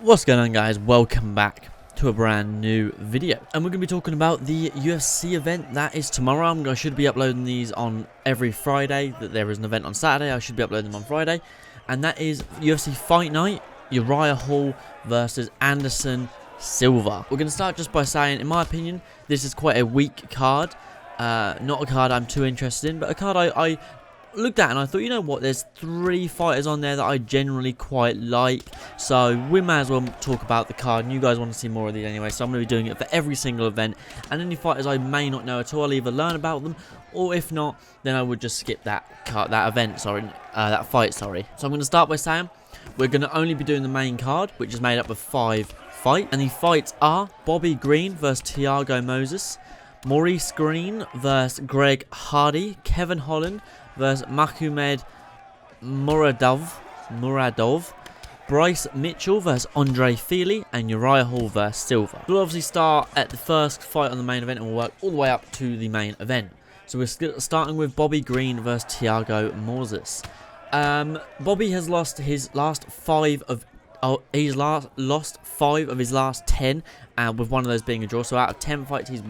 What's going on, guys? Welcome back to a brand new video, and we're going to be talking about the UFC event that is tomorrow. I should be uploading these on every Friday. That there is an event on Saturday, I should be uploading them on Friday, and that is UFC Fight Night, Uriah Hall versus Anderson Silva. We're going to start just by saying, in my opinion, this is quite a weak card. Not a card I'm too interested in, but a card I looked at and I thought, you know what, there's 3 fighters on there that I generally quite like, so we may as well talk about the card, and you guys want to see more of these anyway, so I'm going to be doing it for every single event, and any fighters I may not know at all, I'll either learn about them, or if not, then I would just skip that fight, sorry. So I'm going to start by saying, we're going to only be doing the main card, which is made up of 5 fights, and the fights are Bobby Greene versus Thiago Moses, Maurice Greene versus Greg Hardy, Kevin Holland versus Mahomed Muradov, Bryce Mitchell versus Andre Feely, and Uriah Hall versus Silva. We'll obviously start at the first fight on the main event and we'll work all the way up to the main event. So we're starting with Bobby Greene versus Thiago Moses. Bobby has lost his last 5 of lost 5 of his last 10, with one of those being a draw. So out of 10 fights, he's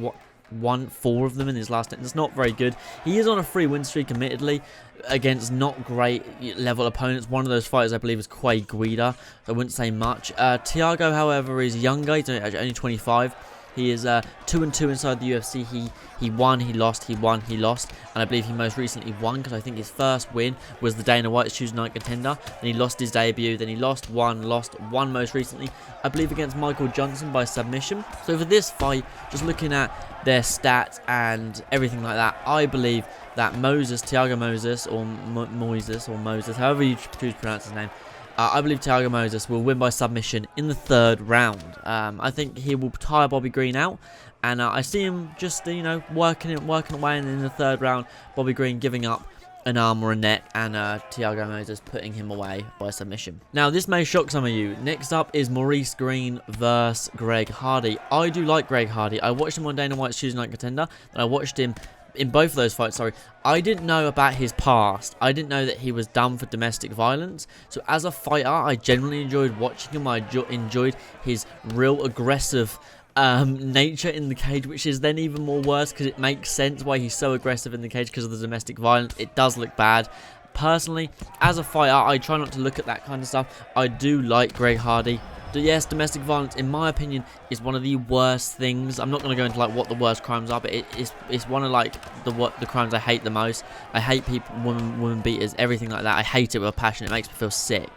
won 4 of them in his last 10. That's not very good. He is on a 3 win streak, admittedly, against not great level opponents. One of those fighters, I believe, is Quay Guida. So I wouldn't say much. Thiago, however, is younger. He's only 25. He is 2-2 inside the UFC. He won, he lost, he won, he lost, and I believe he most recently won, because I think his first win was the Dana White's Tuesday Night Contender, and he lost his debut, then he lost one most recently, I believe against Michael Johnson by submission. So for this fight, just looking at their stats and everything like that, I believe that Thiago Moses, or Moses, however you choose to pronounce his name, I believe Thiago Moses will win by submission in the 3rd round. I think he will tire Bobby Greene out, and I see him just, working away, and in the 3rd round, Bobby Greene giving up an arm or a neck, and Thiago Moses putting him away by submission. Now, this may shock some of you. Next up is Maurice Greene versus Greg Hardy. I do like Greg Hardy. I watched him on Dana White's Tuesday Night Contender, and I watched him in both of those fights, I didn't know about his past. I didn't know that he was done for domestic violence. So as a fighter, I generally enjoyed watching him. I enjoyed his real aggressive nature in the cage, which is then even more worse, because it makes sense why he's so aggressive in the cage, because of the domestic violence. It does look bad. Personally, as a fighter, I try not to look at that kind of stuff. I do like Greg Hardy. Yes, domestic violence, in my opinion, is one of the worst things. I'm not going to go into what the worst crimes are, but it's one of the crimes I hate the most. I hate people, women beaters, everything like that. I hate it with a passion. It makes me feel sick.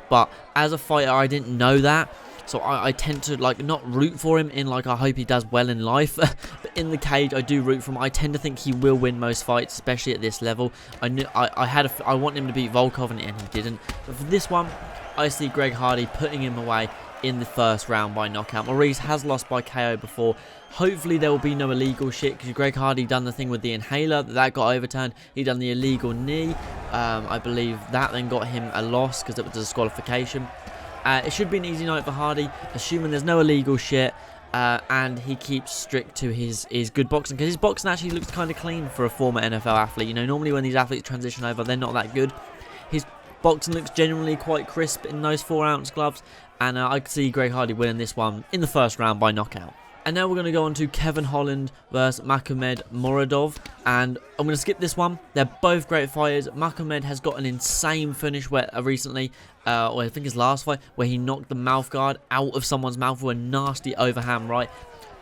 But as a fighter, I didn't know that, so I tend to not root for him in I hope he does well in life. But in the cage, I do root for him. I tend to think he will win most fights, especially at this level. I want him to beat Volkov, and he didn't. But for this one, I see Greg Hardy putting him away in the 1st round by knockout. Maurice has lost by KO before. Hopefully there will be no illegal shit, because Greg Hardy done the thing with the inhaler that got overturned. He done the illegal knee. I believe that then got him a loss because it was a disqualification. It should be an easy night for Hardy, assuming there's no illegal shit. And he keeps strict to his good boxing, because his boxing actually looks kind of clean for a former NFL athlete. Normally when these athletes transition over, they're not that good. His boxing looks generally quite crisp in those 4-ounce gloves, and I could see Greg Hardy winning this one in the 1st round by knockout. And now we're going to go on to Kevin Holland versus Mahomed Muradov, and I'm going to skip this one. They're both great fighters. Mahomed has got an insane finish recently, or I think his last fight, where he knocked the mouth guard out of someone's mouth with a nasty overhand right.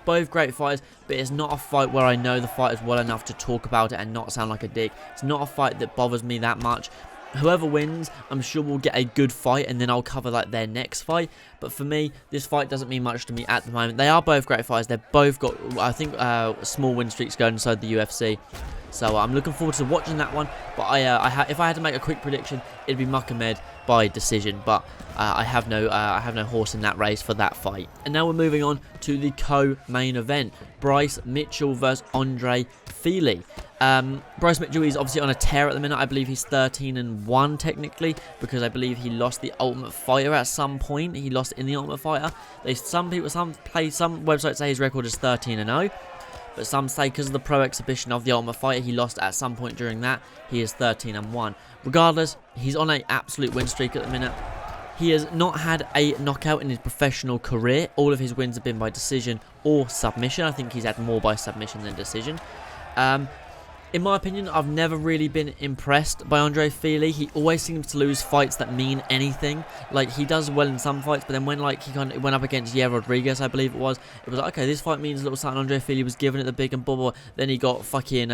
Both great fighters, but it's not a fight where I know the fighters well enough to talk about it and not sound like a dick. It's not a fight that bothers me that much. Whoever wins, I'm sure we'll get a good fight, and then I'll cover their next fight. But for me, this fight doesn't mean much to me at the moment. They are both great fighters. They've both got, I think, small win streaks going inside the UFC. So I'm looking forward to watching that one. But if I had to make a quick prediction, it'd be Mahomed by decision. But I have no horse in that race for that fight. And now we're moving on to the co-main event: Bryce Mitchell versus Andre Feely. Bryce Mitchell is obviously on a tear at the minute. I believe he's 13-1 technically, because I believe he lost the Ultimate Fighter at some point. He lost in the Ultimate Fighter. Some websites say his record is 13-0. But some say because of the pro exhibition of the Ultimate Fighter, he lost at some point during that. He is 13-1. Regardless, he's on an absolute win streak at the minute. He has not had a knockout in his professional career. All of his wins have been by decision or submission. I think he's had more by submission than decision. In my opinion, I've never really been impressed by Andre Fili. He always seems to lose fights that mean anything. Like, he does well in some fights, but then when, like, he kind of went up against Rodriguez, I believe it was like, okay, this fight means a little something. Andre Fili was giving it the big and bubble. Then he got fucking,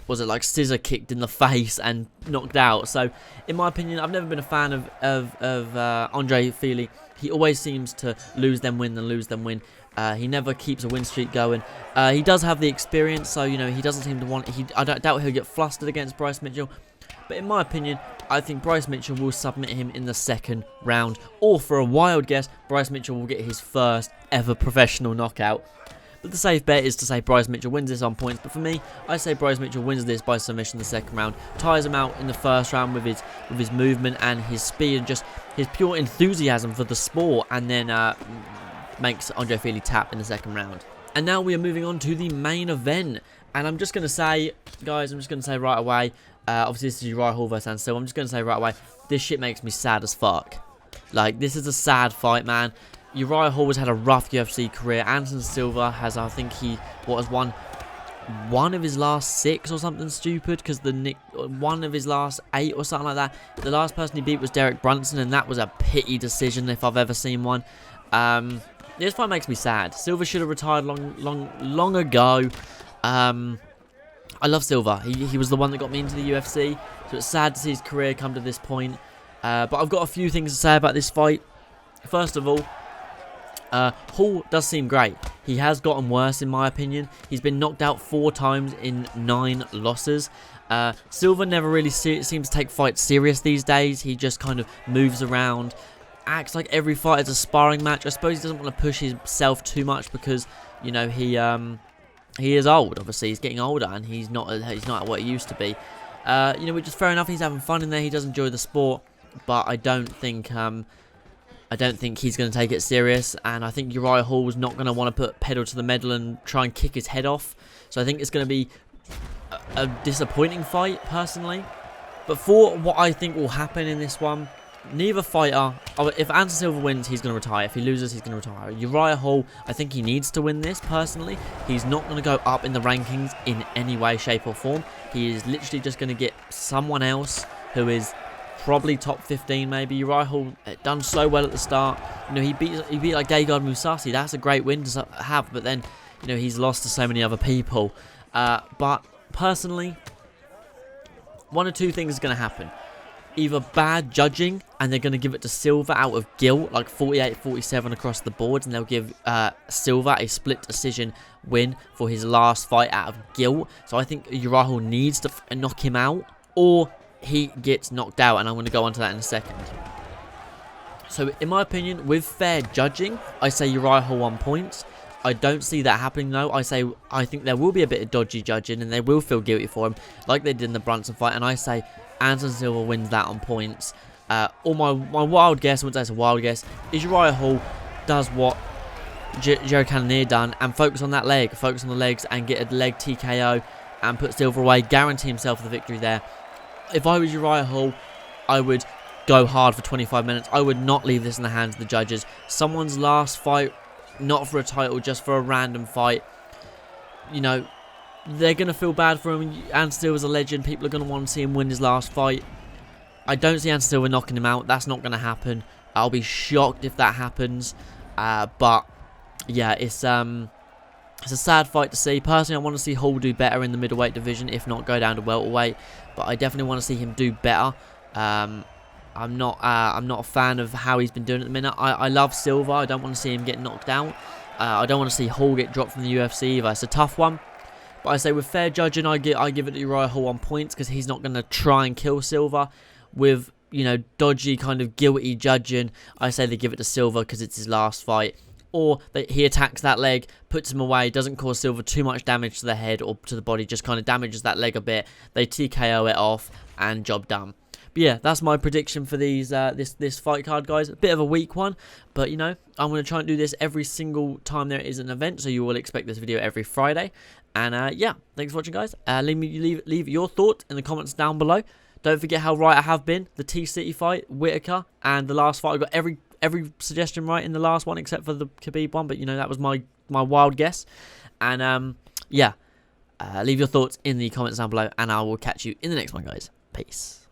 was it like scissor kicked in the face and knocked out. So, in my opinion, I've never been a fan of Andre Fili. He always seems to lose then win, then lose then win. He never keeps a win streak going. He does have the experience, so, you know, he doesn't seem to want... I doubt he'll get flustered against Bryce Mitchell. But in my opinion, I think Bryce Mitchell will submit him in the second round. Or, for a wild guess, Bryce Mitchell will get his first ever professional knockout. But the safe bet is to say Bryce Mitchell wins this on points. But for me, I say Bryce Mitchell wins this by submission in the second round. Tires him out in the first round with his movement and his speed and just his pure enthusiasm for the sport. And then... makes Andre Fili tap in the second round. And now we are moving on to the main event. And I'm just going to say, guys, right away, obviously this is Uriah Hall versus Anderson Silva. I'm just going to say right away, this shit makes me sad as fuck. Like, this is a sad fight, man. Uriah Hall has had a rough UFC career. Anderson Silva has, I think he won one of his last 6 or something stupid, because one of his last 8 or something like that. The last person he beat was Derek Brunson, and that was a pity decision if I've ever seen one. This fight makes me sad. Silva should have retired long ago. I love Silva. He was the one that got me into the UFC. So it's sad to see his career come to this point. But I've got a few things to say about this fight. First of all, Hall does seem great. He has gotten worse in my opinion. He's been knocked out 4 times in 9 losses. Silva never really seems to take fights serious these days. He just kind of moves around. Acts like every fight is a sparring match. I suppose he doesn't want to push himself too much because, you know, he is old. Obviously, he's getting older and he's not what he used to be. You know, which is fair enough. He's having fun in there. He does enjoy the sport, but I don't think he's going to take it serious. And I think Uriah Hall's not going to want to put pedal to the metal and try and kick his head off. So I think it's going to be a disappointing fight, personally. But for what I think will happen in this one, neither fighter, if Anderson Silva wins, he's going to retire. If he loses, he's going to retire. Uriah Hall, I think he needs to win this, personally. He's not going to go up in the rankings in any way, shape, or form. He is literally just going to get someone else who is probably top 15, maybe. Uriah Hall done so well at the start. You know, he beat like Gegard Mousasi. That's a great win to have, but then, you know, he's lost to so many other people. But personally, one or two things is going to happen. Either bad judging, and they're going to give it to Silva out of guilt, like 48-47 across the boards, and they'll give Silva a split decision win for his last fight out of guilt. So I think Uriah Hall needs to knock him out, or he gets knocked out, and I'm going to go on to that in a second. So in my opinion, with fair judging, I say Uriah Hall 1 point. I don't see that happening though. I think there will be a bit of dodgy judging, and they will feel guilty for him, like they did in the Brunson fight, and I say Anderson Silva wins that on points. Or my wild guess, I wouldn't say it's a wild guess, is Uriah Hall does what Jared Cannonier done and focus on that leg, focus on the legs and get a leg TKO and put Silva away, guarantee himself the victory there. If I was Uriah Hall, I would go hard for 25 minutes. I would not leave this in the hands of the judges. Someone's last fight, not for a title, just for a random fight. You know, they're going to feel bad for him. Anderson Silva's a legend. People are going to want to see him win his last fight. I don't see Anderson Silva knocking him out. That's not going to happen. I'll be shocked if that happens. But, yeah, it's a sad fight to see. Personally, I want to see Hall do better in the middleweight division, if not go down to welterweight. But I definitely want to see him do better. I'm not a fan of how he's been doing at the minute. I love Silva. I don't want to see him get knocked out. I don't want to see Hall get dropped from the UFC either. It's a tough one. But I say with fair judging, I give it to Uriah Hall on points because he's not going to try and kill Silva. With, you know, dodgy kind of guilty judging, I say they give it to Silva because it's his last fight. Or he attacks that leg, puts him away, doesn't cause Silva too much damage to the head or to the body, just kind of damages that leg a bit. They TKO it off and job done. But yeah, that's my prediction for this fight card, guys. A bit of a weak one, but you know, I'm going to try and do this every single time there is an event, so you will expect this video every Friday. And yeah, thanks for watching, guys. Leave your thought in the comments down below. Don't forget how right I have been. The T-City fight, Whitaker, and the last fight. I got every suggestion right in the last one except for the Khabib one, but you know, that was my wild guess. And yeah, leave your thoughts in the comments down below, and I will catch you in the next one, guys. Peace.